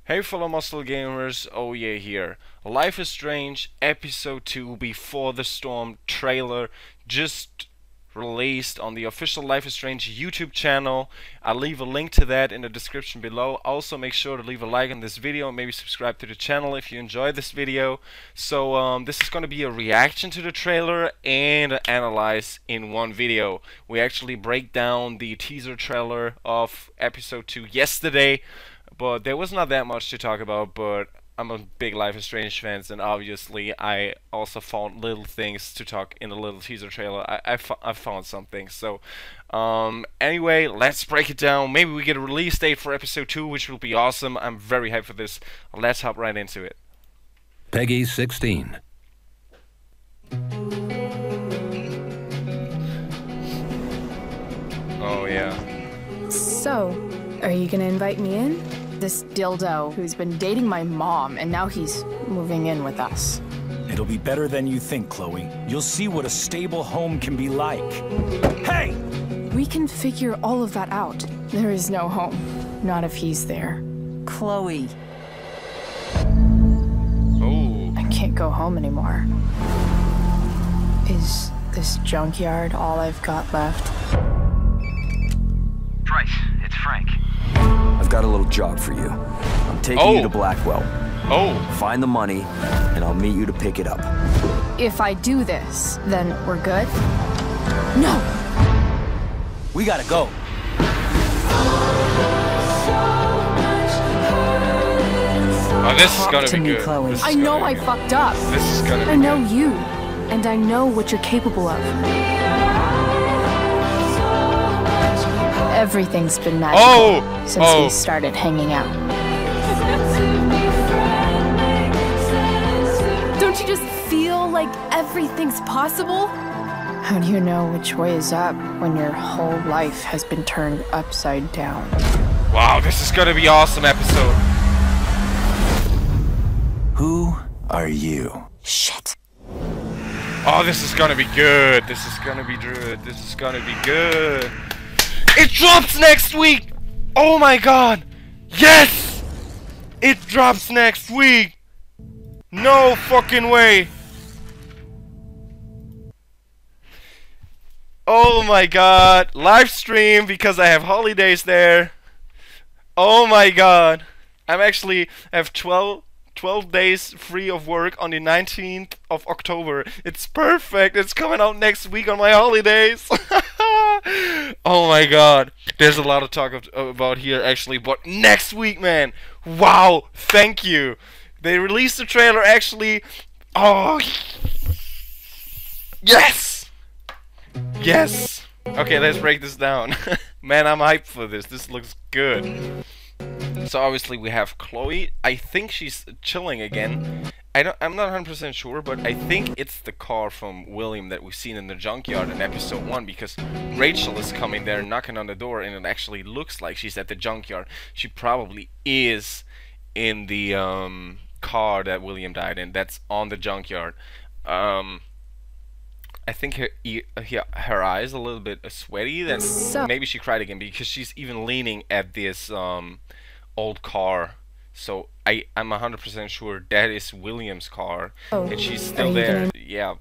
Hey fellow Muscle Gamers, oh yeah here. Life is Strange episode 2 Before the Storm trailer just released on the official Life is Strange YouTube channel. I'll leave a link to that in the description below. Also make sure to leave a like on this video and maybe subscribe to the channel if you enjoyed this video. So this is going to be a reaction to the trailer and an analyze in one video. We actually break down the teaser trailer of episode 2 yesterday. But there was not that much to talk about, but I'm a big Life is Strange fan, and obviously I also found little things to talk in the little teaser trailer. I found some things. So anyway, let's break it down. Maybe we get a release date for episode 2, which will be awesome. I'm very hyped for this. Let's hop right into it. Peggy 16. Oh yeah. So, are you gonna invite me in? This dildo who's been dating my mom and now he's moving in with us. It'll be better than you think, Chloe. You'll see what a stable home can be like. Hey! We can figure all of that out. There is no home. Not if he's there. Chloe. Oh. I can't go home anymore. Is this junkyard all I've got left? Price, it's Frank. I've got a little job for you. I'm taking you to Blackwell. Oh. Find the money, and I'll meet you to pick it up. If I do this, then we're good? No! We gotta go. Oh, this is gonna to be me, good. Chloe. This is I gonna know be I good. fucked up. This is gonna be I know good. you, and I know what you're capable of. Everything's been magical since we started hanging out. Don't you just feel like everything's possible? How do you know which way is up when your whole life has been turned upside down? Wow, this is gonna be awesome episode. Who are you? Shit. Oh, this is gonna be good. This is gonna be good. This is gonna be good. It drops next week! Oh my god! Yes! It drops next week! No fucking way! Oh my god! Live stream because I have holidays there. Oh my god! I have 12 days free of work on the 19th of October. It's perfect. It's coming out next week on my holidays. Oh my god. There's a lot to talk about here actually, but next week, man. Wow. Thank you. They released the trailer actually. Oh. Yes. Yes. Okay, let's break this down. Man, I'm hyped for this. This looks good. So obviously we have Chloe. I think she's chilling again. I'm not 100% sure, but I think it's the car from William that we've seen in the junkyard in episode 1, because Rachel is coming there knocking on the door and it actually looks like she's at the junkyard. She probably is in the car that William died in. That's on the junkyard. I think her eyes a little bit sweaty. Then maybe she cried again because she's even leaning at this old car. So I'm 100% sure that is William's car, and she's still there. Yeah,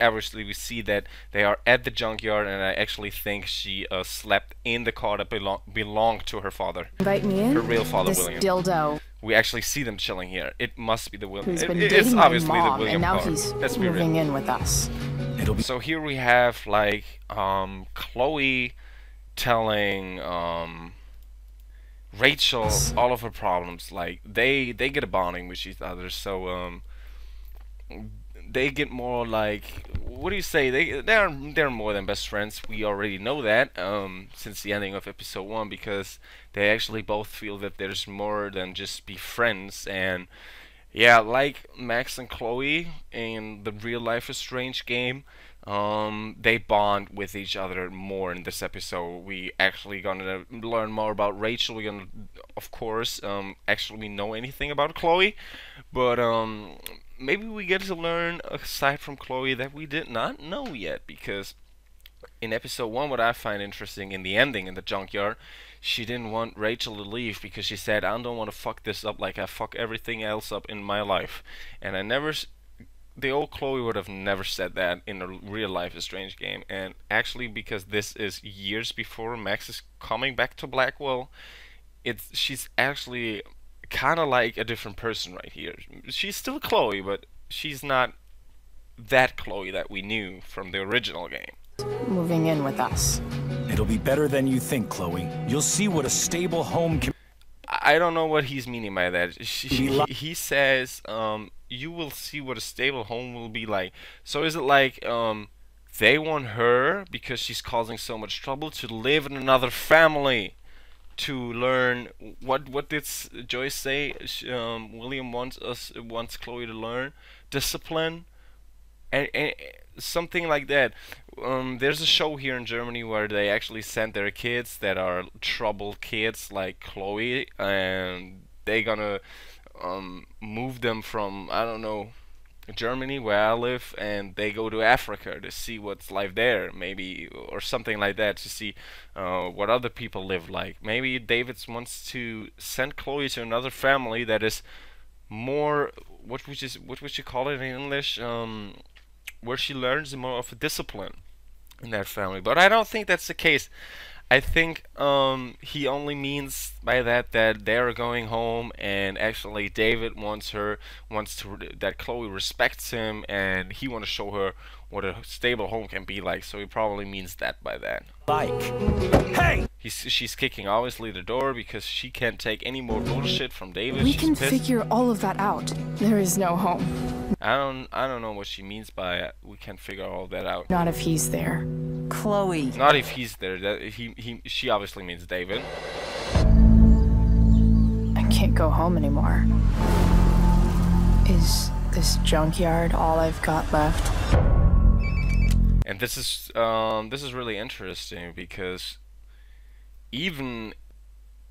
obviously we see that they are at the junkyard, and I actually think she slept in the car that belonged to her father. Invite me in? Her real father, this William. Dildo. We actually see them chilling here. It must be the William. Who's been It's dating obviously my mom, the William and now car. he's Let's be real. moving in with us. So here we have like Chloe telling Rachel all of her problems. Like they get a bonding with each other, so they get more like, what do you say, they're more than best friends. We already know that since the ending of episode 1, because they actually both feel that there's more than just be friends. And yeah, like Max and Chloe in the real Life is Strange game, they bond with each other more in this episode. We actually gonna learn more about Rachel. We're gonna, of course, actually know anything about Chloe, but maybe we get to learn aside from Chloe that we did not know yet, because in episode 1, what I find interesting in the ending in the junkyard, she didn't want Rachel to leave because she said, I don't want to fuck this up like I fuck everything else up in my life. And I never, the old Chloe would have never said that in a real life Strange game. And actually, because this is years before Max is coming back to Blackwell, she's actually kind of like a different person right here. She's still Chloe, but she's not that Chloe that we knew from the original game. Moving in with us. It'll be better than you think, Chloe. You'll see what a stable home can... I don't know what he's meaning by that. He says, you will see what a stable home will be like. So is it like, they want her, because she's causing so much trouble, to live in another family? To learn, what did Joyce say? William wants Chloe to learn discipline, and something like that. There's a show here in Germany where they actually send their kids that are troubled kids like Chloe, and they gonna move them from, I don't know, Germany where I live, and they go to Africa to see what's life there, maybe, or something like that, to see what other people live like. Maybe David wants to send Chloe to another family that is more, what would you call it in English, where she learns more of a discipline in that family. But I don't think that's the case. I think he only means by that they're going home, and actually David wants that Chloe respects him, and he wants to show her what a stable home can be like. So he probably means that by that. Like, hey! She's kicking obviously the door because she can't take any more bullshit from David. We She's can pissed. figure all of that out. There is no home. I don't know what she means by we can figure all that out. Not if he's there. Chloe. Not if he's there. That she obviously means David. I can't go home anymore. Is this junkyard all I've got left? And this is really interesting because even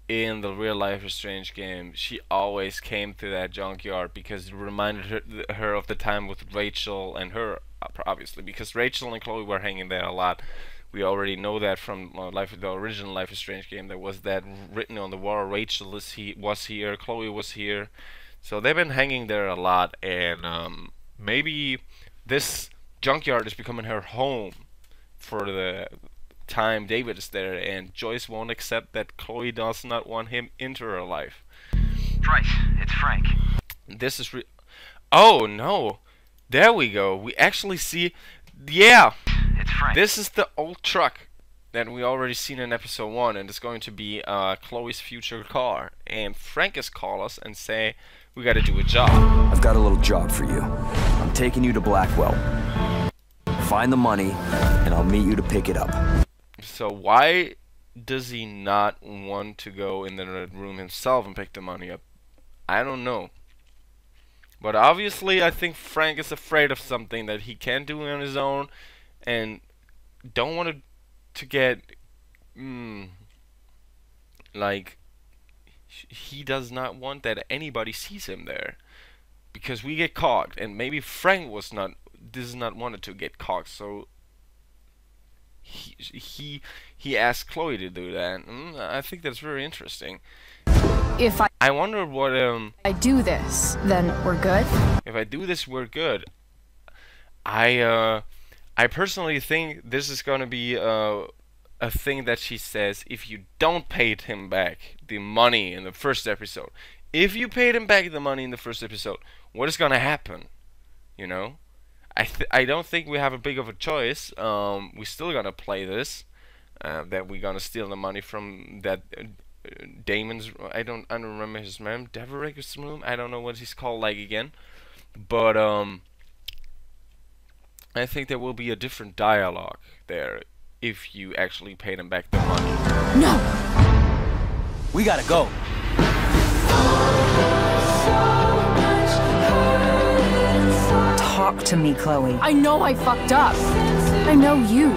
in the real life Strange game, she always came to that junkyard because it reminded her of the time with Rachel and her, obviously, because Rachel and Chloe were hanging there a lot. We already know that from the original Life is Strange game. There was that written on the wall. Rachel was here, Chloe was here, so they've been hanging there a lot. And maybe this junkyard is becoming her home for the time David is there, and Joyce won't accept that Chloe does not want him into her life. Bryce, it's Frank. This is oh no, there we go. We actually see, yeah, It's Frank. this is the old truck that we already seen in episode 1, and it's going to be Chloe's future car. And Frank has called us and say we got to do a job. I've got a little job for you. I'm taking you to Blackwell. Find the money, and I'll meet you to pick it up. So why does he not want to go in the room himself and pick the money up? I don't know. But obviously I think Frank is afraid of something that he can't do on his own, and don't want to get like, he does not want that anybody sees him there, because we get caught, and maybe Frank does not wanted to get caught, so he asked Chloe to do that. I think that's very interesting. If I wonder what I do this, then we're good? if I do this, we're good. I personally think this is gonna be a thing that she says if you don't pay him back the money in the first episode. If you paid him back the money in the first episode, what is gonna happen? You know? I don't think we have a big of a choice. We still gonna play this. That we gonna steal the money from that Damon's. I don't remember his name. Devereker's room. I don't know what he's called like again. But I think there will be a different dialogue there if you actually paid him back the money. No! We gotta go. Talk to me, Chloe. I know I fucked up. I know you.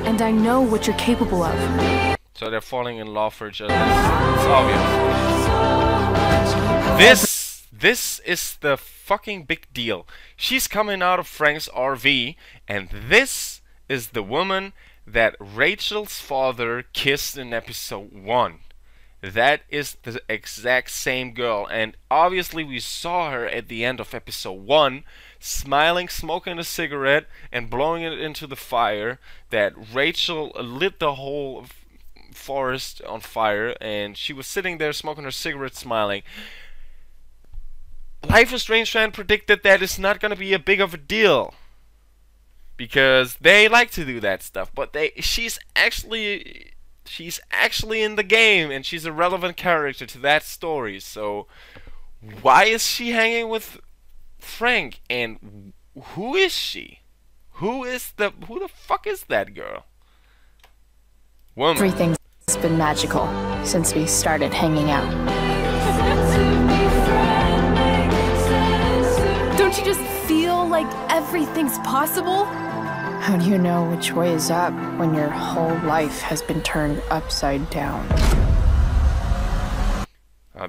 And I know what you're capable of. So they're falling in love for each other. It's obvious. This is the fucking big deal. She's coming out of Frank's RV, and this is the woman that Rachel's father kissed in episode 1. That is the exact same girl, and obviously we saw her at the end of episode 1, smiling, smoking a cigarette, and blowing it into the fire. That Rachel lit the whole forest on fire, and she was sitting there smoking her cigarette, smiling. Life is Strange fan predicted that it's not gonna be a big of a deal, because they like to do that stuff, but she's actually in the game, and she's a relevant character to that story. So why is she hanging with Frank, and who is she? Who the fuck is that girl? Woman. Everything's been magical since we started hanging out. Don't you just feel like everything's possible? How do you know which way is up when your whole life has been turned upside down?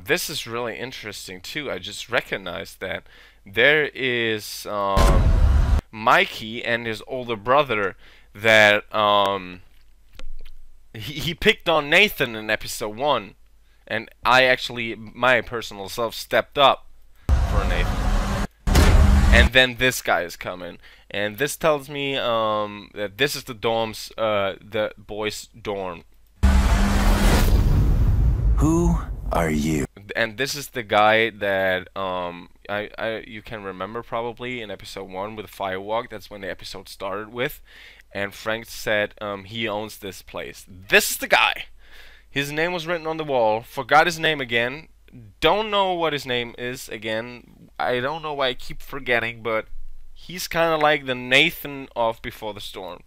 This is really interesting too. I just recognized that there is Mikey and his older brother that he picked on Nathan in episode 1, and I actually, my personal self, stepped up for Nathan. And then this guy is coming, and this tells me that this is the boys' dorm. Who are you? And this is the guy that you can remember probably in episode 1 with Firewalk. That's when the episode started with. And Frank said he owns this place. This is the guy. His name was written on the wall. Forgot his name again. Don't know what his name is again. I don't know why I keep forgetting, but he's kind of like the Nathan of Before the Storm.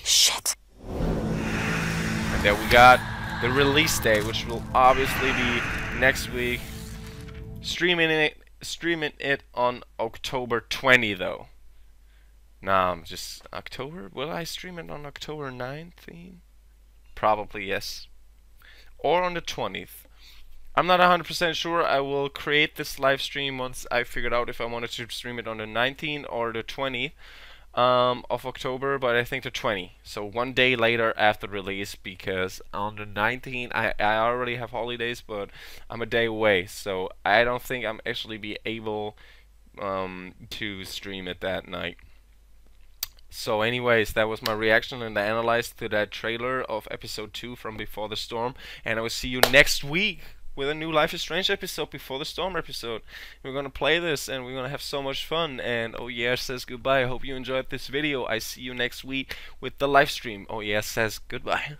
Shit. And then we got the release day, which will obviously be next week. Streaming it on October 20, though. Nah, just October? Will I stream it on October 19th? Probably yes. Or on the 20th. I'm not 100% sure. I will create this live stream once I figured out if I wanted to stream it on the 19th or the 20th of October, but I think the 20th. So one day later after release, because on the 19th I already have holidays, but I'm a day away, so I don't think I'm actually be able to stream it that night. So anyways, that was my reaction and the analyze to that trailer of episode 2 from Before the Storm, and I will see you next week with a new Life is Strange episode, Before the Storm episode. We're gonna play this and we're gonna have so much fun, and Oh Yeah says goodbye. I hope you enjoyed this video. I see you next week with the live stream. Oh Yeah says goodbye.